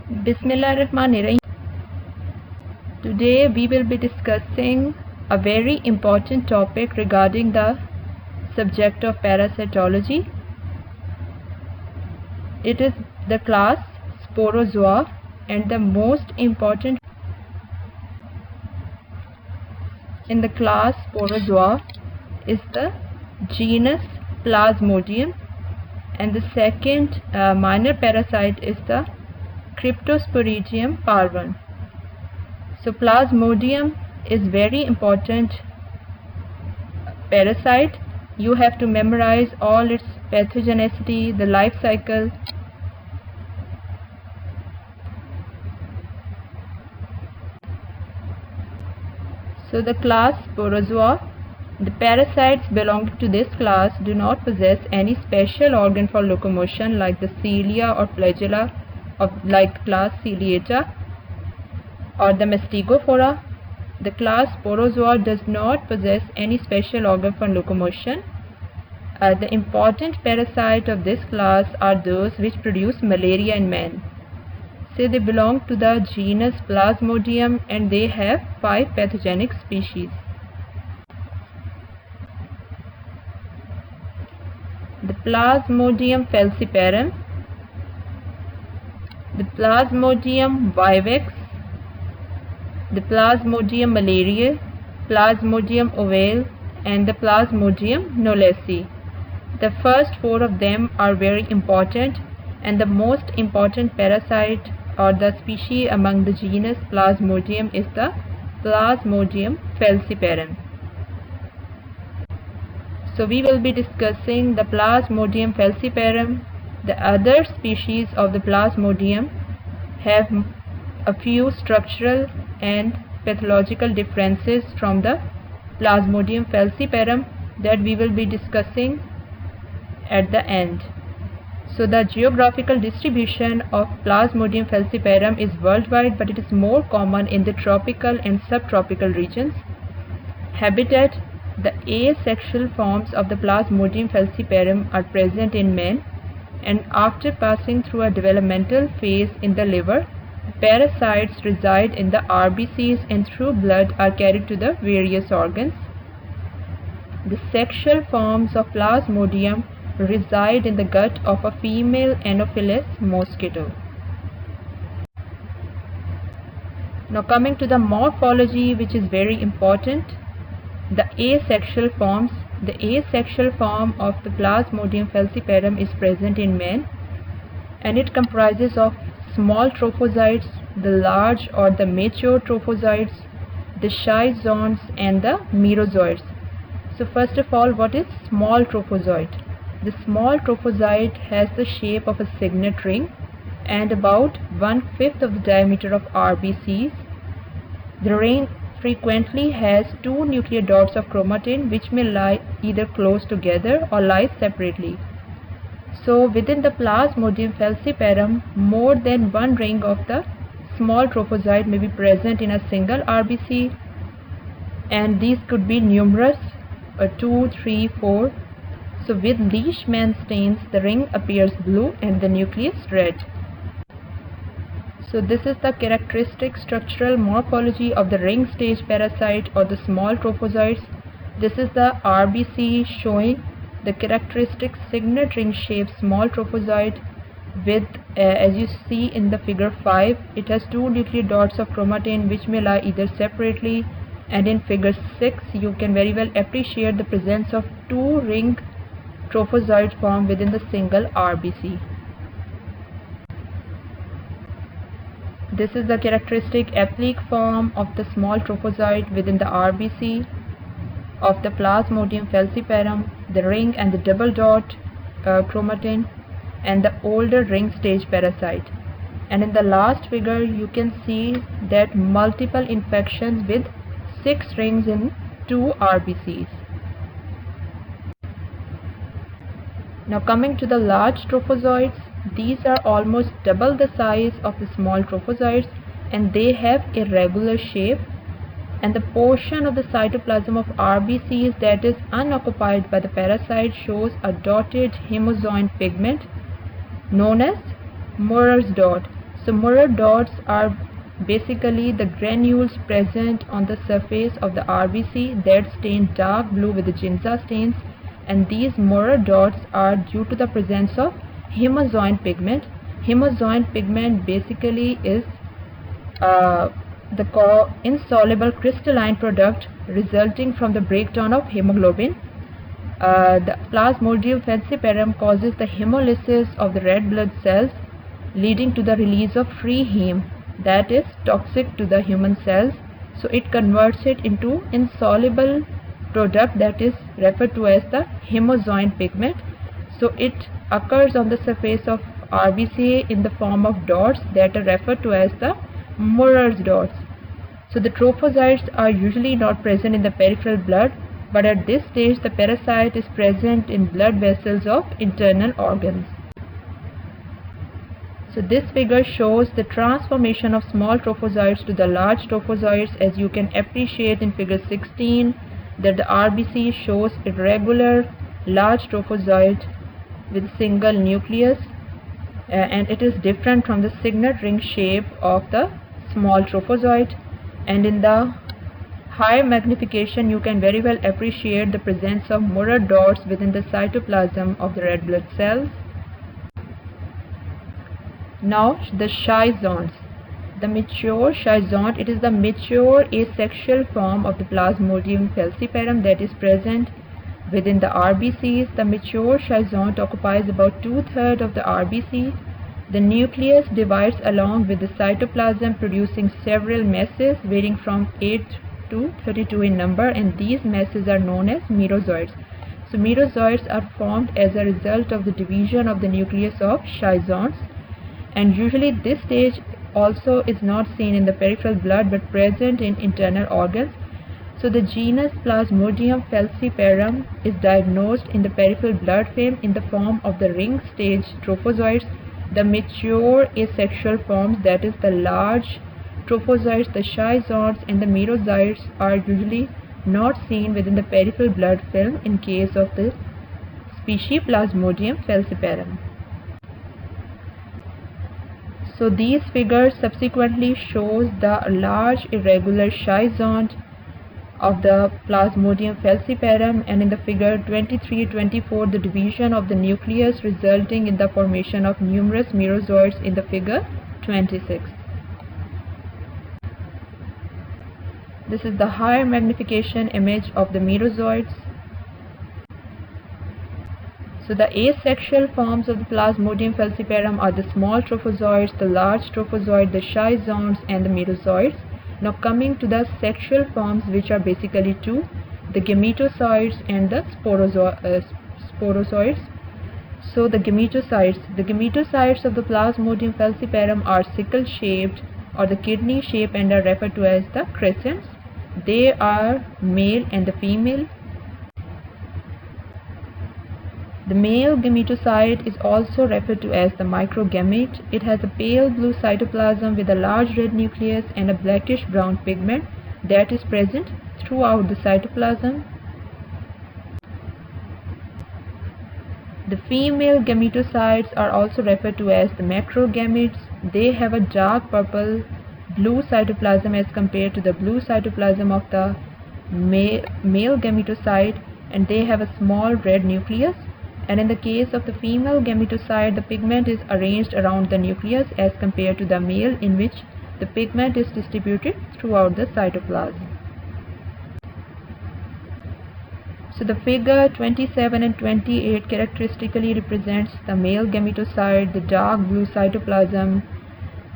Bismillahirrahmanirrahim. Today we will be discussing a very important topic regarding the subject of parasitology. It is the class Sporozoa, and the most important in the class Sporozoa is the genus Plasmodium, and the second minor parasite is the Cryptosporidium parvum. So Plasmodium is very important parasite. You have to memorize all its pathogenicity, the life cycle. So the class Sporozoa, the parasites belonging to this class do not possess any special organ for locomotion like the cilia or flagella of like class Ciliata or the Mastigophora. The class Sporozoa does not possess any special organ for locomotion. The important parasites of this class are those which produce malaria in man. So they belong to the genus Plasmodium, and they have 5 pathogenic species. The Plasmodium falciparum, the Plasmodium vivax, the Plasmodium malariae, Plasmodium ovale, and the Plasmodium knowlesi. The first 4 of them are very important, and the most important parasite or the species among the genus Plasmodium is the Plasmodium falciparum. So we will be discussing the Plasmodium falciparum. The other species of the Plasmodium have a few structural and pathological differences from the Plasmodium falciparum that we will be discussing at the end. So the geographical distribution of Plasmodium falciparum is worldwide, but it is more common in the tropical and subtropical regions. Habitat: the asexual forms of the Plasmodium falciparum are present in man, and after passing through a developmental phase in the liver, parasites reside in the RBCs and through blood are carried to the various organs. The sexual forms of Plasmodium reside in the gut of a female Anopheles mosquito. Now coming to the morphology, which is very important, the asexual forms. The asexual form of the Plasmodium falciparum is present in man, and it comprises of small trophozoites, the large or the mature trophozoites, the schizones, and the merozoites. So first of all, what is small trophozoite? The small trophozoite has the shape of a signet ring and about 1/5 of the diameter of RBCs. The ring frequently has 2 nuclear dots of chromatin which may lie either close together or lie separately. So within the Plasmodium falciparum, more than one ring of the small trophozoite may be present in a single RBC, and these could be numerous, 2, 3, 4. So with Leishman stains, the ring appears blue and the nucleus red. So this is the characteristic structural morphology of the ring stage parasite or the small trophozoites. This is the RBC showing the characteristic signet ring shaped small trophozoite with, as you see in the figure 5, it has 2 nuclear dots of chromatin which may lie either separately, and in figure 6 you can very well appreciate the presence of 2 ring trophozoite form within the single RBC. This is the characteristic applique form of the small trophozoite within the RBC of the Plasmodium falciparum, the ring and the double dot chromatin, and the older ring stage parasite. And in the last figure you can see that multiple infections with 6 rings in 2 RBCs. Now coming to the large trophozoites, these are almost double the size of the small trophozoites, and they have irregular shape, and the portion of the cytoplasm of RBCs that is unoccupied by the parasite shows a dotted hemozoin pigment known as Murr's dot. So Muir dots are basically the granules present on the surface of the RBC that stain dark blue with the Ginza stains, and these Muir dots are due to the presence of hemozoin pigment. Hemozoin pigment basically is the insoluble crystalline product resulting from the breakdown of hemoglobin. The Plasmodium falciparum causes the hemolysis of the red blood cells, leading to the release of free heme that is toxic to the human cells. So it converts it into insoluble product that is referred to as the hemozoin pigment. So it occurs on the surface of RBC in the form of dots that are referred to as the Muir's dots. So the trophozoites are usually not present in the peripheral blood, but at this stage the parasite is present in blood vessels of internal organs. So this figure shows the transformation of small trophozoites to the large trophozoites. As you can appreciate in figure 16 that the RBC shows irregular large trophozoite with single nucleus, and it is different from the signet ring shape of the small trophozoite. And in the high magnification you can very well appreciate the presence of Muir dots within the cytoplasm of the red blood cells. Now the schizonts. The mature schizont, it is the mature asexual form of the Plasmodium falciparum that is present within the RBCs. The mature schizont occupies about 2/3 of the RBC. The nucleus divides along with the cytoplasm, producing several masses varying from 8 to 32 in number, and these masses are known as merozoites. So merozoites are formed as a result of the division of the nucleus of schizonts, and usually this stage also is not seen in the peripheral blood but present in internal organs. So the genus Plasmodium falciparum is diagnosed in the peripheral blood film in the form of the ring stage trophozoites. The mature asexual forms, that is the large trophozoites, the schizonts and the merozoites, are usually not seen within the peripheral blood film in case of the species Plasmodium falciparum. So these figures subsequently shows the large irregular schizont of the Plasmodium falciparum, and in the figure 23-24 the division of the nucleus resulting in the formation of numerous merozoites in the figure 26. This is the higher magnification image of the merozoites. So the asexual forms of the Plasmodium falciparum are the small trophozoites, the large trophozoite, the schizonts and the merozoites. Now coming to the sexual forms, which are basically two, the gametozoites and the sporozoites. So the gametozoites of the Plasmodium falciparum are sickle shaped or the kidney shape and are referred to as the crescents. They are male and the female. The male gametocyte is also referred to as the microgamete. It has a pale blue cytoplasm with a large red nucleus and a blackish brown pigment that is present throughout the cytoplasm. The female gametocytes are also referred to as the macrogametes. They have a dark purple blue cytoplasm as compared to the blue cytoplasm of the male gametocyte, and they have a small red nucleus. And in the case of the female gametocyte, the pigment is arranged around the nucleus as compared to the male, in which the pigment is distributed throughout the cytoplasm. So the figure 27 and 28 characteristically represents the male gametocyte, the dark blue cytoplasm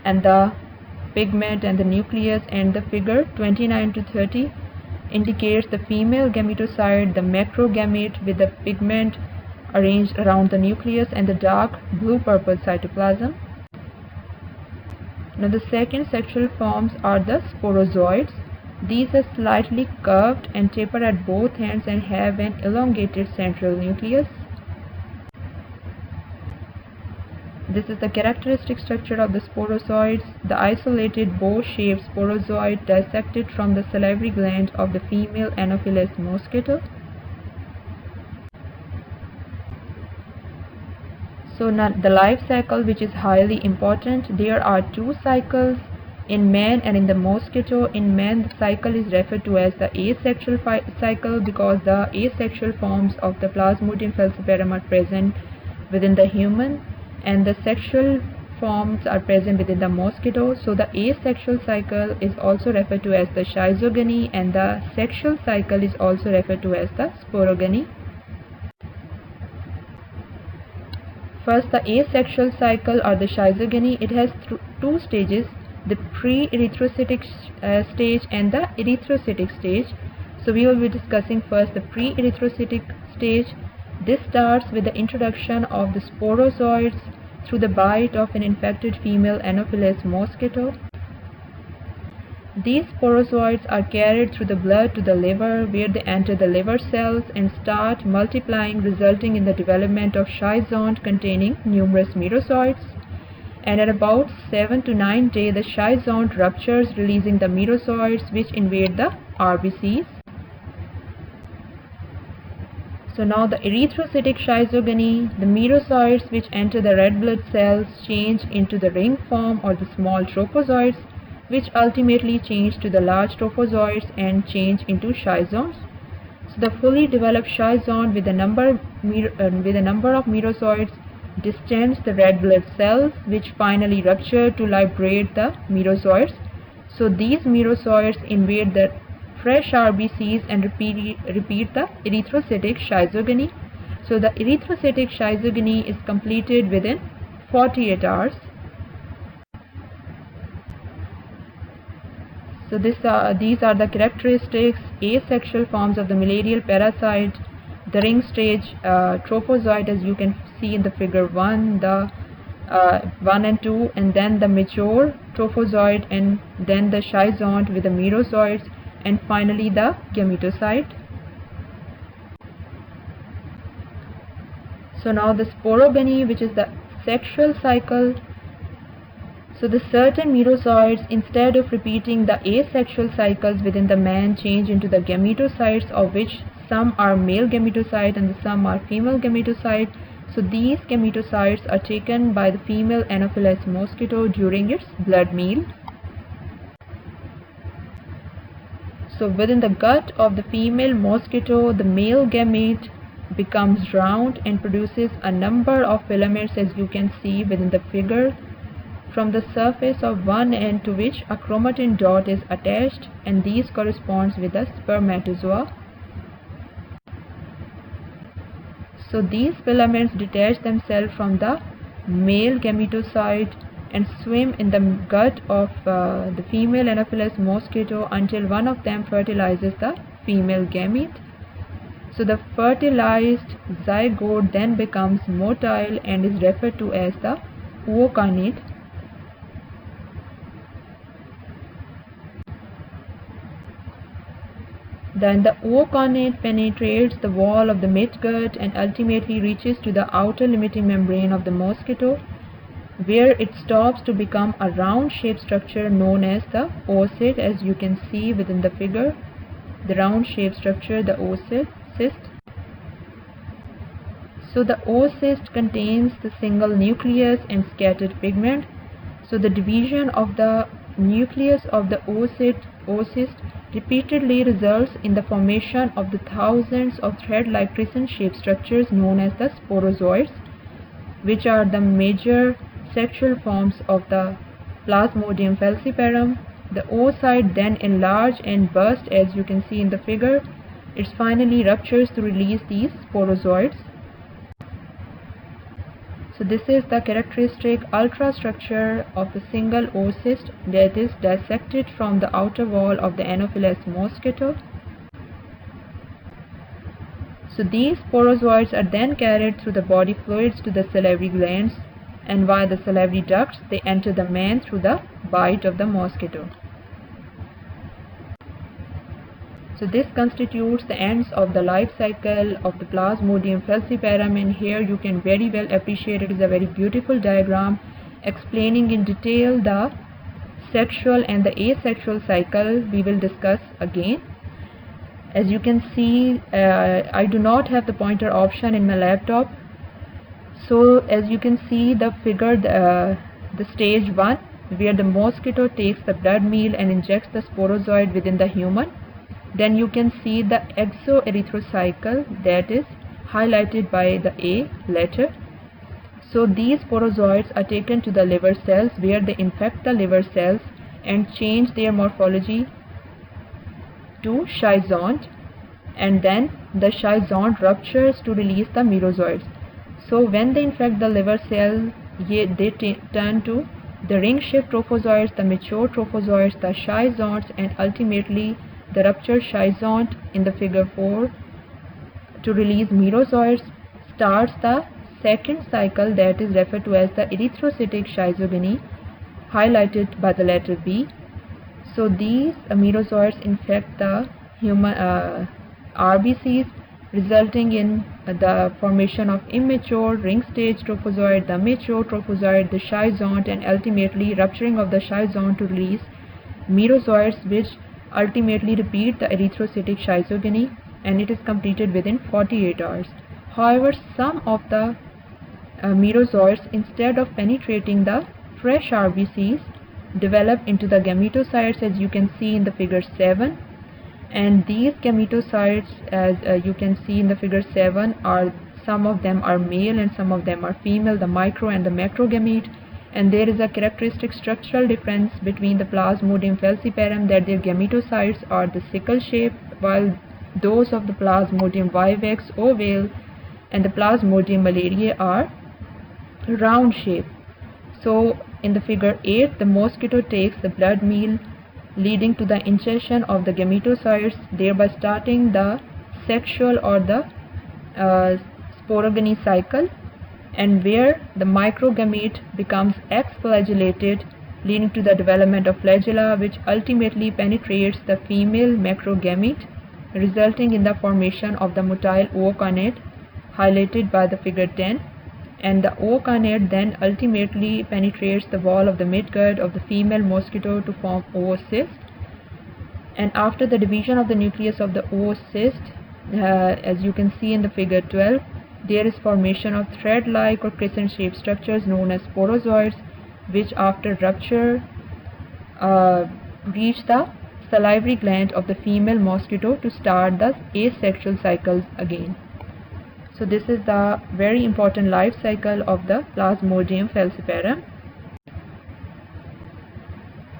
and the pigment and the nucleus, and the figure 29 to 30 indicates the female gametocyte, the macrogamete with the pigment arranged around the nucleus and the dark blue-purple cytoplasm. Now the second sexual forms are the sporozoites. These are slightly curved and taper at both ends and have an elongated central nucleus. This is the characteristic structure of the sporozoites. The isolated bow-shaped sporozoite dissected from the salivary gland of the female Anopheles mosquito. So now the life cycle, which is highly important. There are two cycles in man and in the mosquito. In man, the cycle is referred to as the asexual cycle because the asexual forms of the Plasmodium falciparum are present within the human, and the sexual forms are present within the mosquito. So the asexual cycle is also referred to as the schizogony, and the sexual cycle is also referred to as the sporogony. First, the asexual cycle or the schizogony, it has two stages, the pre-erythrocytic stage and the erythrocytic stage. So we will be discussing first the pre-erythrocytic stage. This starts with the introduction of the sporozoites through the bite of an infected female Anopheles mosquito. These sporozoites are carried through the blood to the liver, where they enter the liver cells and start multiplying, resulting in the development of schizont containing numerous merozoites. And at about 7 to 9 days, the schizont ruptures, releasing the merozoites which invade the RBCs. So now the erythrocytic schizogony, the merozoites which enter the red blood cells change into the ring form or the small trophozoites, which ultimately change to the large trophozoites and change into schizonts. So the fully developed schizont with a number of merozoites distends the red blood cells, which finally rupture to liberate the merozoites. So these merozoites invade the fresh RBCs and repeat the erythrocytic schizogony. So the erythrocytic schizogony is completed within 48 hours. So these are the characteristics: asexual forms of the malarial parasite, the ring stage trophozoite, as you can see in the figure 1, the 1 and 2, and then the mature trophozoite, and then the schizont with the merozoites, and finally the gametocyte. So now the sporogony, which is the sexual cycle. So the certain merozoites, instead of repeating the asexual cycles within the man, change into the gametocytes, of which some are male gametocyte and some are female gametocyte. So these gametocytes are taken by the female Anopheles mosquito during its blood meal. So within the gut of the female mosquito, the male gamete becomes round and produces a number of filaments, as you can see within the figure, from the surface of one end to which a chromatin dot is attached, and these corresponds with the spermatozoa. So these filaments detach themselves from the male gametocyte and swim in the gut of the female Anopheles mosquito until one of them fertilizes the female gamete. So the fertilized zygote then becomes motile and is referred to as the ookinete. Then the ookinete penetrates the wall of the midgut and ultimately reaches to the outer limiting membrane of the mosquito, where it stops to become a round-shaped structure known as the oocyst, as you can see within the figure. The round-shaped structure, the oocyst. So the oocyst contains the single nucleus and scattered pigment. So the division of the nucleus of the oocyst repeatedly results in the formation of the thousands of thread-like crescent-shaped structures known as the sporozoites, which are the major sexual forms of the Plasmodium falciparum. The oocyte then enlarge and burst, as you can see in the figure. It finally ruptures to release these sporozoites. So this is the characteristic ultrastructure of the single oocyst that is dissected from the outer wall of the Anopheles mosquito. So these sporozoites are then carried through the body fluids to the salivary glands, and via the salivary ducts they enter the man through the bite of the mosquito. So this constitutes the ends of the life cycle of the Plasmodium falciparum, and here you can very well appreciate it is a very beautiful diagram explaining in detail the sexual and the asexual cycle. We will discuss again. As you can see, I do not have the pointer option in my laptop, So as you can see the figure, the stage 1, where the mosquito takes the blood meal and injects the sporozoid within the human. Then you can see the exoerythrocycle, that is highlighted by the A letter. So these sporozoids are taken to the liver cells, where they infect the liver cells and change their morphology to schizont, and then the schizont ruptures to release the merozoids. So when they infect the liver cell, they turn to the ring-shaped trophozoites, the mature trophozoites, the schizonts, and ultimately the ruptured schizont in the figure 4 to release merozoids starts the second cycle, that is referred to as the erythrocytic schizogeny, highlighted by the letter B. So these merozoids infect the human RBCs, resulting in the formation of immature ring stage trophozoid, the mature trophozoid, the schizont, and ultimately rupturing of the schizont to release merozoids, which ultimately repeat the erythrocytic schizogeny, and it is completed within 48 hours. However, some of the merozoids, instead of penetrating the fresh RBCs, develop into the gametocytes, as you can see in the figure 7. And these gametocytes, as you can see in the figure 7, are some of them are male and some of them are female, the micro and the macrogamete. And there is a characteristic structural difference between the Plasmodium falciparum, that their gametocytes are the sickle shape, while those of the Plasmodium vivax ovale and the Plasmodium malariae are round shape. So in the figure 8, the mosquito takes the blood meal, leading to the ingestion of the gametocytes, thereby starting the sexual or the sporogeny cycle, and where the microgamete becomes X-flagellated, leading to the development of flagella, which ultimately penetrates the female macrogamete, resulting in the formation of the motile ookinete, highlighted by the figure 10. And the ookinete then ultimately penetrates the wall of the midgut of the female mosquito to form oocyst. And after the division of the nucleus of the oocyst, as you can see in the figure 12, there is formation of thread-like or crescent-shaped structures known as sporozoids, which after rupture reach the salivary gland of the female mosquito to start the asexual cycles again. So this is the very important life cycle of the Plasmodium falciparum.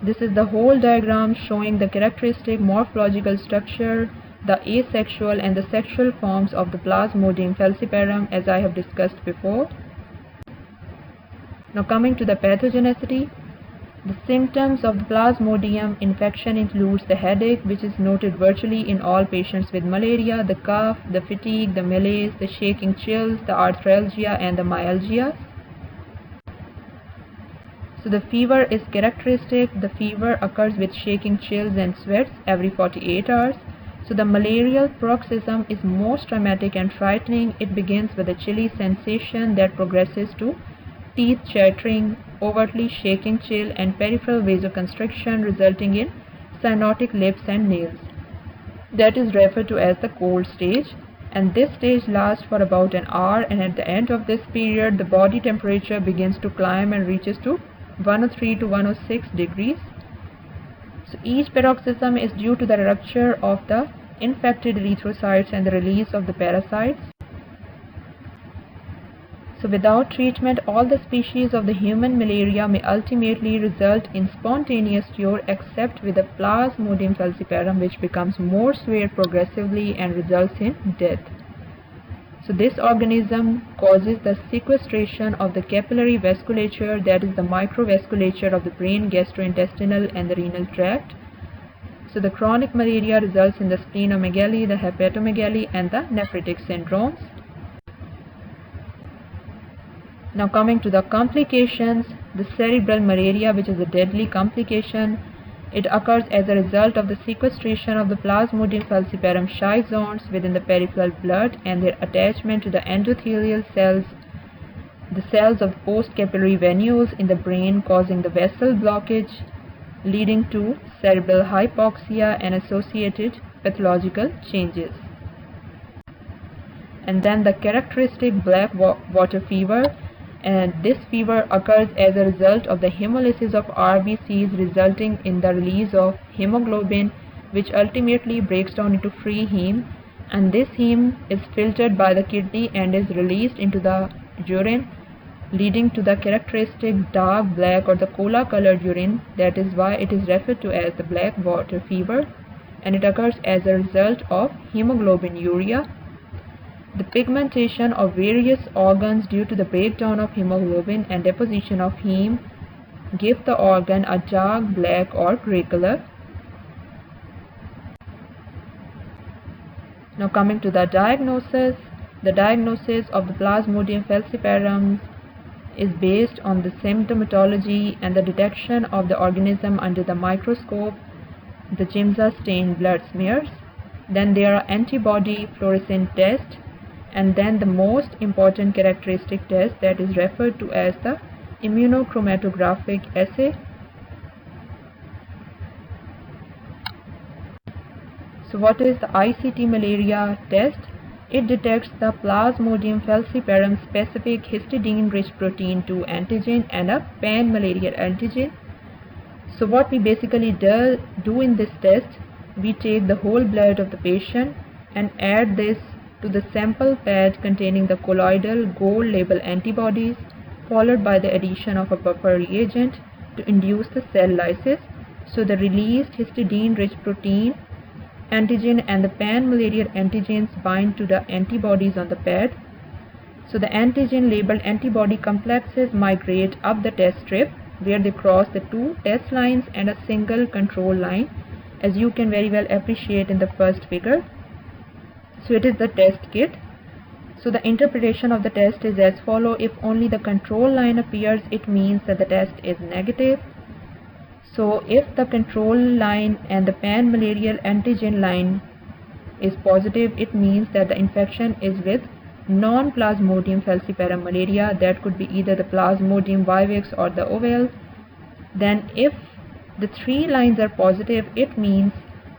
This is the whole diagram showing the characteristic morphological structure, the asexual and the sexual forms of the Plasmodium falciparum, as I have discussed before. Now coming to the pathogenicity, the symptoms of the Plasmodium infection includes the headache, which is noted virtually in all patients with malaria, the cough, the fatigue, the malaise, the shaking chills, the arthralgia, and the myalgia. So the fever is characteristic. The fever occurs with shaking chills and sweats every 48 hours. So the malarial paroxysm is most dramatic and frightening. It begins with a chilly sensation that progresses to teeth chattering, overtly shaking chill, and peripheral vasoconstriction, resulting in cyanotic lips and nails. That is referred to as the cold stage, and this stage lasts for about an hour, and at the end of this period the body temperature begins to climb and reaches to 103 to 106 degrees. So each paroxysm is due to the rupture of the infected erythrocytes and the release of the parasites. So without treatment, all the species of the human malaria may ultimately result in spontaneous cure, except with the Plasmodium falciparum, which becomes more severe progressively and results in death. So this organism causes the sequestration of the capillary vasculature, that is the microvasculature of the brain, gastrointestinal, and the renal tract. So the chronic malaria results in the splenomegaly, the hepatomegaly, and the nephritic syndromes. Now coming to the complications, the cerebral malaria, which is a deadly complication, it occurs as a result of the sequestration of the Plasmodium falciparum schizonts within the peripheral blood and their attachment to the endothelial cells, the cells of post-capillary venules in the brain, causing the vessel blockage, leading to cerebral hypoxia and associated pathological changes. and then the characteristic black water fever, and this fever occurs as a result of the hemolysis of RBCs, resulting in the release of hemoglobin, which ultimately breaks down into free heme, and this heme is filtered by the kidney and is released into the urine, leading to the characteristic dark black or the cola colored urine. That is why it is referred to as the black water fever, and it occurs as a result of hemoglobinuria. The pigmentation of various organs due to the breakdown of hemoglobin and deposition of heme give the organ a dark black or grey color. Now coming to the diagnosis of the Plasmodium falciparum is based on the symptomatology and the detection of the organism under the microscope, the Giemsa stained blood smears. Then there are antibody fluorescence tests, and then the most important characteristic test that is referred to as the immunochromatographic assay. So what is the ICT malaria test? It detects the Plasmodium falciparum specific histidine-rich protein 2 antigen and a pan-malarial antigen. So what we basically do in this test, we take the whole blood of the patient and add this to the sample pad containing the colloidal gold label antibodies, followed by the addition of a buffer reagent to induce the cell lysis. So the released histidine-rich protein antigen and the pan-malarial antigens bind to the antibodies on the pad. So the antigen labeled antibody complexes migrate up the test strip, where they cross the two test lines and a single control line, as you can very well appreciate in the first figure. So it is the test kit. So the interpretation of the test is as follows. If only the control line appears, it means that the test is negative. So if the control line and the pan-malarial antigen line is positive, it means that the infection is with non-Plasmodium falciparum malaria. That could be either the Plasmodium vivax or the ovale. Then if the three lines are positive, it means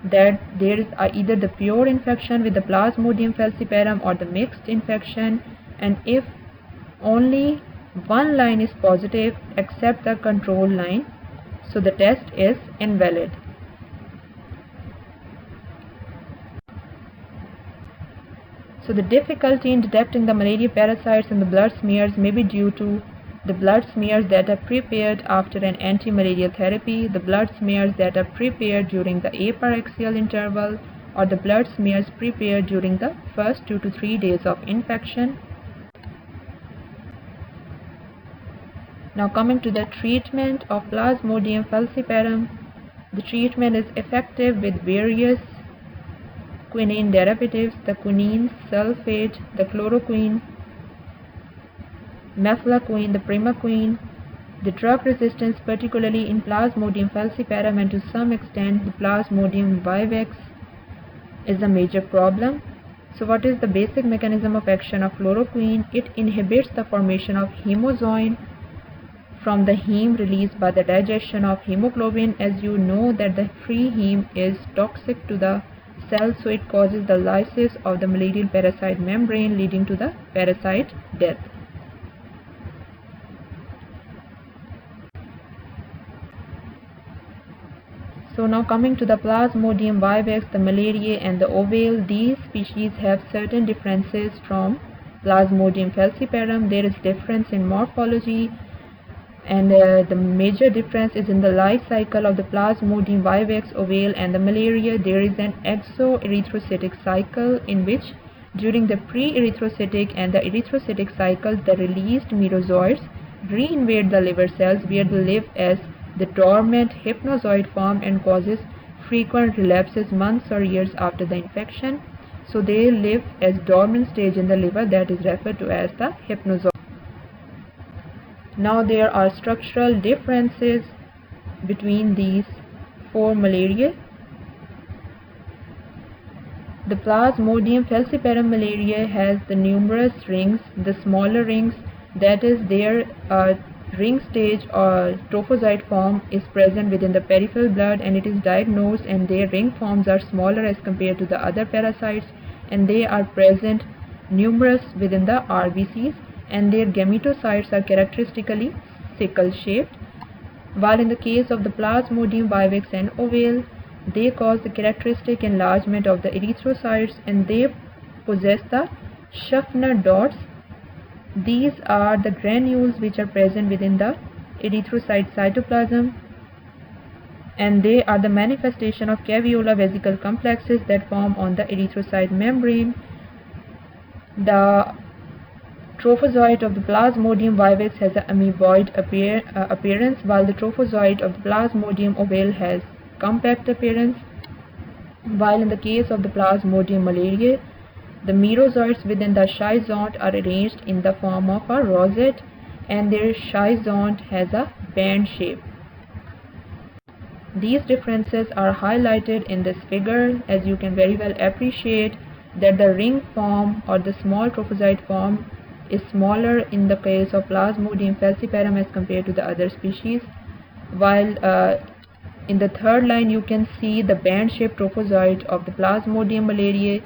that there is either the pure infection with the Plasmodium falciparum or the mixed infection. And if only one line is positive except the control line, so the test is invalid. So the difficulty in detecting the malaria parasites in the blood smears may be due to the blood smears that are prepared after an anti-malarial therapy, the blood smears that are prepared during the aparaxial interval, or the blood smears prepared during the first 2 to 3 days of infection. Now coming to the treatment of Plasmodium falciparum, the treatment is effective with various quinine derivatives, the quinine sulfate, the chloroquine, mefloquine, the primaquine. The drug resistance, particularly in Plasmodium falciparum and to some extent the Plasmodium vivax, is a major problem. So what is the basic mechanism of action of chloroquine? It inhibits the formation of hemozoin from the heme released by the digestion of hemoglobin. As you know that the free heme is toxic to the cell, so it causes the lysis of the malarial parasite membrane, leading to the parasite death. So now coming to the Plasmodium vivax, the malariae and the ovale, these species have certain differences from Plasmodium falciparum. There is difference in morphology, and the major difference is in the life cycle of the Plasmodium vivax, ovale and the malaria. There is an exoerythrocytic cycle in which during the pre-erythrocytic and the erythrocytic cycle the released merozoites reinvade the liver cells, where they live as the dormant hypnozoid form and causes frequent relapses months or years after the infection. So they live as dormant stage in the liver, that is referred to as the hypnozoid. Now there are structural differences between these four malariae. The Plasmodium falciparum malaria has the numerous rings. The smaller rings, that is their ring stage or trophozoite form, is present within the peripheral blood, and it is diagnosed, and their ring forms are smaller as compared to the other parasites, and they are present numerous within the RBCs, and their gametocytes are characteristically sickle-shaped, while in the case of the Plasmodium vivax and ovale, they cause the characteristic enlargement of the erythrocytes and they possess the Schaffner dots. These are the granules which are present within the erythrocyte cytoplasm, and they are the manifestation of caveolar vesicle complexes that form on the erythrocyte membrane. The trophozoite of the Plasmodium vivax has an amoeboid appearance, while the trophozoite of the Plasmodium ovale has compact appearance, while in the case of the Plasmodium malariae, the merozoites within the schizont are arranged in the form of a rosette, and their schizont has a band shape. These differences are highlighted in this figure, as you can very well appreciate that the ring form or the small trophozoite form is smaller in the case of Plasmodium falciparum as compared to the other species, while in the third line you can see the band-shaped trophozoite of the Plasmodium malariae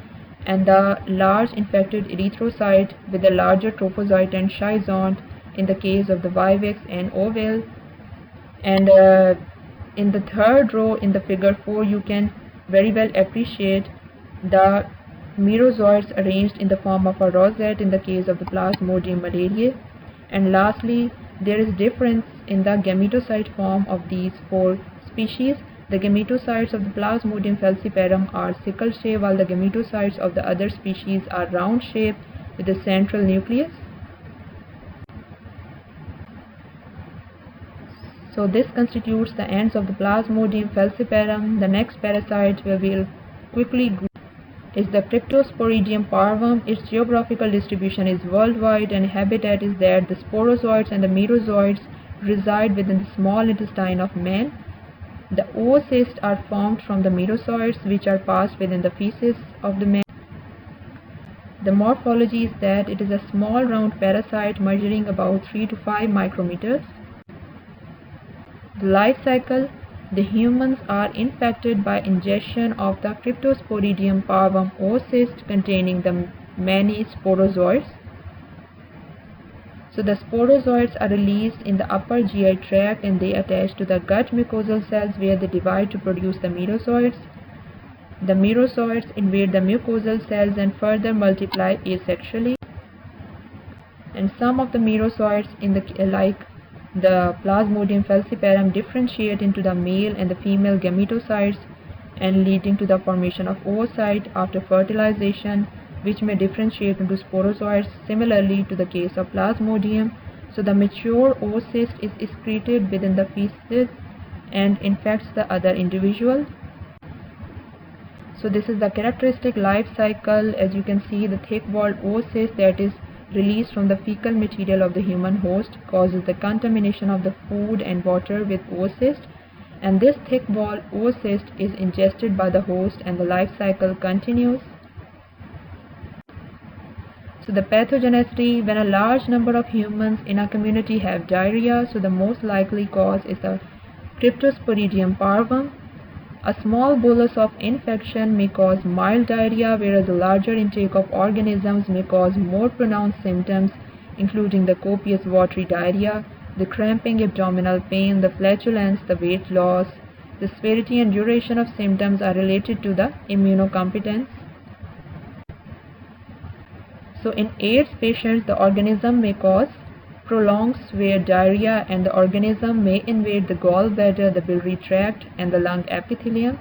and the large infected erythrocyte with the larger trophozoite and schizont in the case of the vivax and ovale. And in the third row in the figure 4 you can very well appreciate the merozoites arranged in the form of a rosette in the case of the Plasmodium malariae. And lastly, there is difference in the gametocyte form of these 4 species. The gametocytes of the Plasmodium falciparum are sickle-shaped, while the gametocytes of the other species are round-shaped with a central nucleus. So this constitutes the ends of the Plasmodium falciparum. The next parasite we will quickly group is the Cryptosporidium parvum. Its geographical distribution is worldwide, and habitat is that the sporozoites and the merozoites reside within the small intestine of man. The oocysts are formed from the merozoites, which are passed within the feces of the man. The morphology is that it is a small round parasite measuring about 3 to 5 micrometers. The life cycle: the humans are infected by ingestion of the Cryptosporidium parvum oocyst containing the many sporozoites. So the sporozoites are released in the upper GI tract and they attach to the gut mucosal cells where they divide to produce the merozoites. The merozoites invade the mucosal cells and further multiply asexually. And some of the merozoites like the Plasmodium falciparum differentiate into the male and the female gametocytes and leading to the formation of oocyte after fertilization, which may differentiate into sporozoites similarly to the case of Plasmodium. So the mature oocyst is excreted within the feces and infects the other individual. So this is the characteristic life cycle. As you can see, the thick-walled oocyst that is released from the fecal material of the human host causes the contamination of the food and water with oocyst, and this thick-walled oocyst is ingested by the host and the life cycle continues. So the pathogenicity: when a large number of humans in a community have diarrhea, so the most likely cause is the Cryptosporidium parvum. A small bolus of infection may cause mild diarrhea, whereas a larger intake of organisms may cause more pronounced symptoms, including the copious watery diarrhea, the cramping abdominal pain, the flatulence, the weight loss. The severity and duration of symptoms are related to the immunocompetence. So in AIDS patients, the organism may cause prolonged severe diarrhea and the organism may invade the gallbladder, the biliary tract and the lung epithelium.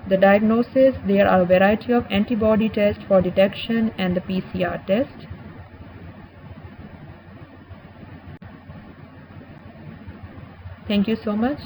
The diagnosis: there are a variety of antibody tests for detection and the PCR test. Thank you so much.